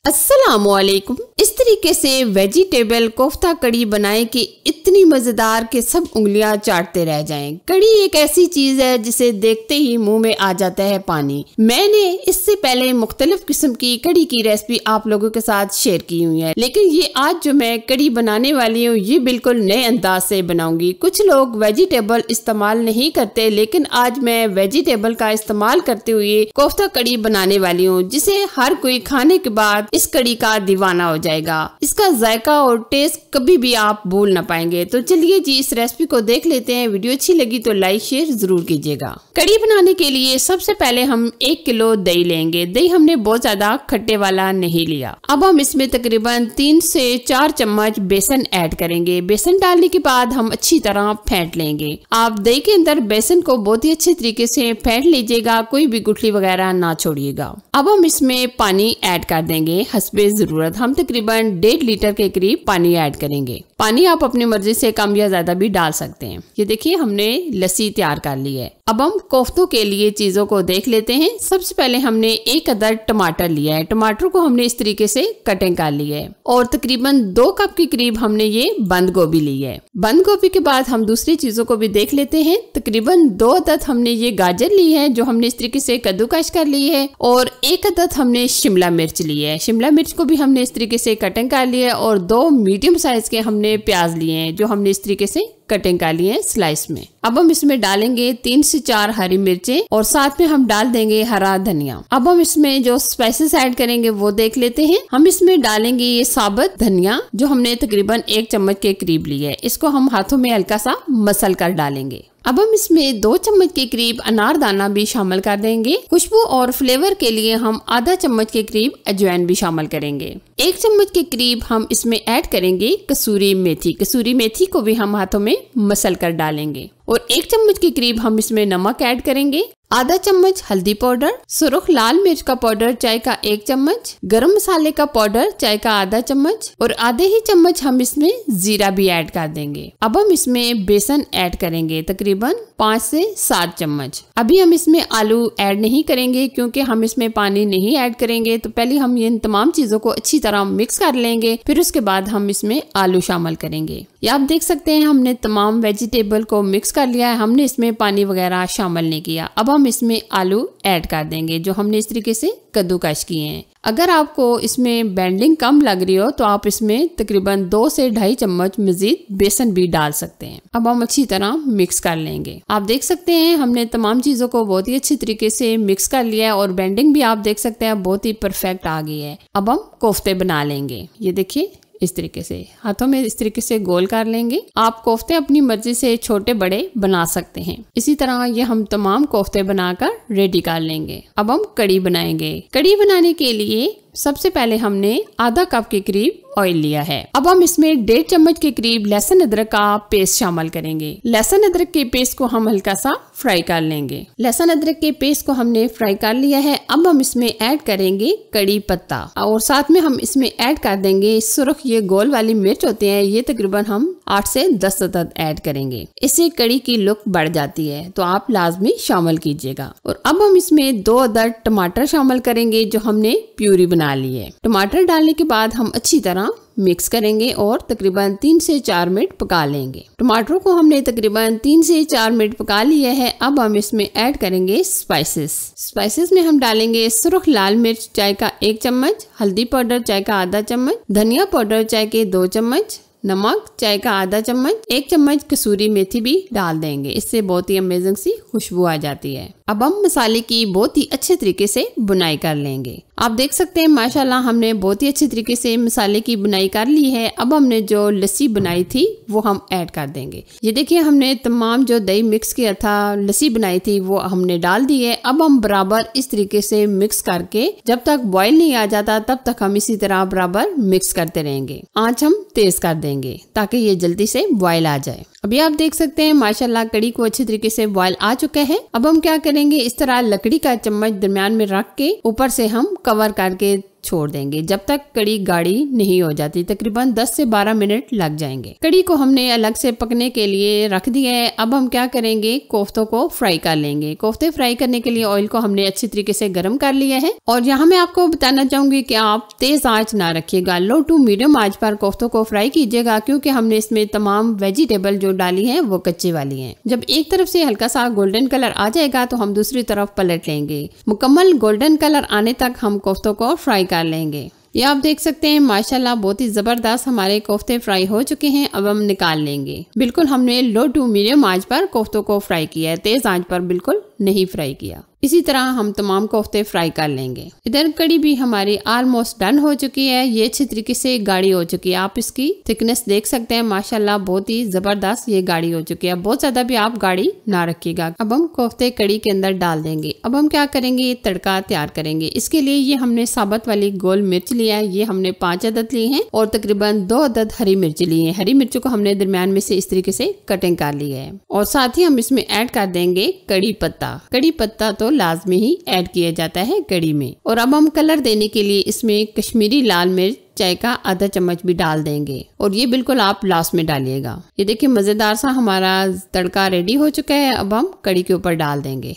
अस्सलामुअलैकुम। इस तरीके से वेजिटेबल कोफ्ता कड़ी बनाएं कि इतनी मजेदार के सब उंगलियां चाटते रह जाएं। कड़ी एक ऐसी चीज है जिसे देखते ही मुंह में आ जाता है पानी। मैंने इससे पहले मुख्तलिफ किस्म की कड़ी की रेसिपी आप लोगों के साथ शेयर की हुई है, लेकिन ये आज जो मैं कड़ी बनाने वाली हूँ ये बिल्कुल नए अंदाज से बनाऊंगी। कुछ लोग वेजिटेबल इस्तेमाल नहीं करते, लेकिन आज मैं वेजिटेबल का इस्तेमाल करते हुए कोफ्ता कड़ी बनाने वाली हूँ, जिसे हर कोई खाने के बाद इस कड़ी का दीवाना हो जाएगा। इसका जायका और टेस्ट कभी भी आप भूल ना पाएंगे। तो चलिए जी इस रेसिपी को देख लेते हैं। वीडियो अच्छी लगी तो लाइक शेयर जरूर कीजिएगा। कड़ी बनाने के लिए सबसे पहले हम 1 किलो दही लेंगे। दही हमने बहुत ज्यादा खट्टे वाला नहीं लिया। अब हम इसमें तकरीबन 3 से 4 चम्मच बेसन ऐड करेंगे। बेसन डालने के बाद हम अच्छी तरह फेंट लेंगे। आप दही के अंदर बेसन को बहुत ही अच्छे तरीके से फेंट लीजिएगा, कोई भी गुठली वगैरह ना छोड़िएगा। अब हम इसमें पानी ऐड कर देंगे हस्बे जरूरत। हम तकरीबन 1.5 लीटर के करीब पानी ऐड करेंगे। पानी आप अपनी मर्जी से कम या ज्यादा भी डाल सकते हैं। ये देखिए हमने लस्सी तैयार कर ली है। अब हम कोफ्तों के लिए चीजों को देख लेते हैं। सबसे पहले हमने 1 अदद टमाटर लिया है। टमाटर को हमने इस तरीके से कटिंग कर ली है और तकरीबन 2 कप के करीब हमने ये बंद गोभी ली है। बंद गोभी के बाद हम दूसरी चीजों को भी देख लेते हैं। तकरीबन 2 अदद हमने ये गाजर ली है जो हमने इस तरीके से कद्दूकश कर ली है, और 1 अदद हमने शिमला मिर्च ली है। शिमला मिर्च को भी हमने इस तरीके से कटिंग कर लिया है, और 2 मीडियम साइज के हमने प्याज लिए हैं जो हमने इस तरीके से कटिंग कर लिए हैं स्लाइस में। अब हम इसमें डालेंगे 3 से 4 हरी मिर्चें और साथ में हम डाल देंगे हरा धनिया। अब हम इसमें जो स्पाइसेस ऐड करेंगे वो देख लेते हैं। हम इसमें डालेंगे ये साबुत धनिया जो हमने तकरीबन 1 चम्मच के करीब ली है। इसको हम हाथों में हल्का सा मसल कर डालेंगे। अब हम इसमें 2 चम्मच के करीब अनारदाना भी शामिल कर देंगे। खुशबू और फ्लेवर के लिए हम आधा चम्मच के करीब अजवाइन भी शामिल करेंगे। 1 चम्मच के करीब हम इसमें ऐड करेंगे कसूरी मेथी। कसूरी मेथी को भी हम हाथों में मसल कर डालेंगे, और 1 चम्मच के करीब हम इसमें नमक ऐड करेंगे। आधा चम्मच हल्दी पाउडर, सुर्ख लाल मिर्च का पाउडर चाय का 1 चम्मच, गरम मसाले का पाउडर चाय का आधा चम्मच, और आधे ही चम्मच हम इसमें जीरा भी ऐड कर देंगे। अब हम इसमें बेसन ऐड करेंगे तकरीबन 5 से 7 चम्मच। अभी हम इसमें आलू ऐड नहीं करेंगे क्योंकि हम इसमें पानी नहीं ऐड करेंगे। तो पहले हम इन तमाम चीजों को अच्छी तरह मिक्स कर लेंगे, फिर उसके बाद हम इसमें आलू शामिल करेंगे। ये आप देख सकते हैं हमने तमाम वेजिटेबल को मिक्स कर लिया है, हमने इसमें पानी वगैरह शामिल नहीं किया। अब हम इसमें आलू ऐड कर देंगे जो हमने इस तरीके से कद्दूकश किए हैं। अगर आपको इसमें बेंडिंग कम लग रही हो तो आप इसमें तकरीबन 2 से 2.5 चम्मच मजीद बेसन भी डाल सकते हैं। अब हम अच्छी तरह मिक्स कर लेंगे। आप देख सकते हैं हमने तमाम चीजों को बहुत ही अच्छी तरीके से मिक्स कर लिया है, और बेंडिंग भी आप देख सकते हैं बहुत ही परफेक्ट आ गई है। अब हम कोफ्ते बना लेंगे। ये देखिए इस तरीके से हाथों में इस तरीके से गोल कर लेंगे। आप कोफ्ते अपनी मर्जी से छोटे बड़े बना सकते हैं। इसी तरह ये हम तमाम कोफ्ते बनाकर रेडी कर लेंगे। अब हम कड़ी बनाएंगे। कड़ी बनाने के लिए सबसे पहले हमने आधा कप के करीब ऑयल लिया है। अब हम इसमें 1.5 चम्मच के करीब लहसुन अदरक का पेस्ट शामिल करेंगे। लहसुन अदरक के पेस्ट को हम हल्का सा फ्राई कर लेंगे। लहसुन अदरक के पेस्ट को हमने फ्राई कर लिया है। अब हम इसमें ऐड करेंगे कड़ी पत्ता, और साथ में हम इसमें ऐड कर देंगे सुर्ख ये गोल वाली मिर्च होते हैं, ये तकरीबन हम 8 से 10 अदद ऐड करेंगे। इससे कड़ी की लुक बढ़ जाती है, तो आप लाजमी शामिल कीजिएगा। और अब हम इसमें 2 अदद टमाटर शामिल करेंगे जो हमने प्यूरी बना ली है। टमाटर डालने के बाद हम अच्छी तरह मिक्स करेंगे और तकरीबन 3 से 4 मिनट पका लेंगे। टमाटरों को हमने तकरीबन 3 से 4 मिनट पका लिया है। अब हम इसमें ऐड करेंगे स्पाइसेस में हम डालेंगे सुर्ख लाल मिर्च चाय का 1 चम्मच, हल्दी पाउडर चाय का आधा चम्मच, धनिया पाउडर चाय के 2 चम्मच, नमक चाय का आधा चम्मच, 1 चम्मच कसूरी मेथी भी डाल देंगे। इससे बहुत ही अमेजिंग सी खुशबू आ जाती है। अब हम मसाले की बहुत ही अच्छे तरीके से बुनाई कर लेंगे। आप देख सकते हैं माशाल्लाह हमने बहुत ही अच्छे तरीके से मसाले की बुनाई कर ली है। अब हमने जो लस्सी बनाई थी वो हम ऐड कर देंगे। ये देखिए हमने तमाम जो दही मिक्स किया था, लस्सी बनाई थी, वो हमने डाल दी है। अब हम बराबर इस तरीके से मिक्स करके जब तक बॉयल नहीं आ जाता तब तक हम इसी तरह बराबर मिक्स करते रहेंगे। आंच हम तेज कर देंगे ताकि ये जल्दी से बॉयल आ जाए। अभी आप देख सकते हैं माशाल्लाह कड़ी को अच्छी तरीके से बॉयल आ चुका है। अब हम क्या करेंगे, इस तरह लकड़ी का चम्मच दरमियान में रख के ऊपर से हम कवर करके छोड़ देंगे जब तक कड़ी गाढ़ी नहीं हो जाती। तकरीबन 10 से 12 मिनट लग जाएंगे। कड़ी को हमने अलग से पकने के लिए रख दिया है। अब हम क्या करेंगे, कोफ्तों को फ्राई कर लेंगे। कोफ्ते फ्राई करने के लिए ऑयल को हमने अच्छी तरीके से गर्म कर लिया है। और यहाँ मैं आपको बताना चाहूंगी कि आप तेज आंच ना रखिएगा, लो टू मीडियम आंच पर कोफ्तों को फ्राई कीजिएगा, क्योंकि हमने इसमें तमाम वेजिटेबल जो डाली है वो कच्ची वाली है। जब एक तरफ से हल्का सा गोल्डन कलर आ जाएगा तो हम दूसरी तरफ पलट लेंगे। मुकम्मल गोल्डन कलर आने तक हम कोफ्तों को फ्राई कर लेंगे। ये आप देख सकते हैं माशाल्लाह बहुत ही जबरदस्त हमारे कोफ्ते फ्राई हो चुके हैं। अब हम निकाल लेंगे। बिल्कुल हमने लो टू मीडियम आंच पर कोफ्तों को फ्राई किया है, तेज आंच पर बिल्कुल नहीं फ्राई किया। इसी तरह हम तमाम कोफ्ते फ्राई कर लेंगे। इधर कड़ी भी हमारी ऑलमोस्ट डन हो चुकी है। ये अच्छी तरीके से गाढ़ी हो चुकी है। आप इसकी थिकनेस देख सकते हैं, माशाल्लाह बहुत ही जबरदस्त ये गाढ़ी हो चुकी है। बहुत ज्यादा भी आप गाढ़ी ना रखिएगा। अब हम कोफ्ते कड़ी के अंदर डाल देंगे। अब हम क्या करेंगे, तड़का तैयार करेंगे। इसके लिए ये हमने साबुत वाली गोल मिर्च लिया है, ये हमने 5 अदद ली है और तकरीबन 2 अदद हरी मिर्च ली है। हरी मिर्च को हमने दरमियान में से इस तरीके से कटिंग कर ली है। और साथ ही हम इसमें ऐड कर देंगे कड़ी पत्ता। कड़ी पत्ता तो लाजमी ही ऐड किया जाता है कड़ी में। और अब हम कलर देने के लिए इसमें कश्मीरी लाल मिर्च चाय का आधा चम्मच भी डाल देंगे। और ये बिल्कुल आप लास्ट में डालिएगा। ये देखिए मजेदार सा हमारा तड़का रेडी हो चुका है। अब हम कड़ी के ऊपर डाल देंगे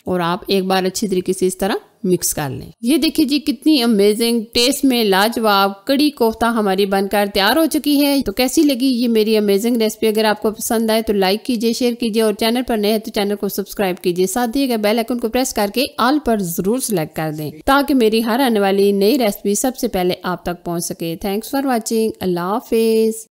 और आप एक बार अच्छी तरीके से इस तरह मिक्स कर लें। ये देखिए जी कितनी अमेजिंग, टेस्ट में लाजवाब कड़ी कोफ्ता हमारी बनकर तैयार हो चुकी है। तो कैसी लगी ये मेरी अमेजिंग रेसिपी? अगर आपको पसंद आए तो लाइक कीजिए, शेयर कीजिए और चैनल पर नए हैं तो चैनल को सब्सक्राइब कीजिए। साथ दिए बेल आइकन को प्रेस करके ऑल पर जरूर सेलेक्ट कर दें ताकि मेरी हर आने वाली नई रेसिपी सबसे पहले आप तक पहुँच सके। Thanks for watching. Allah Hafiz.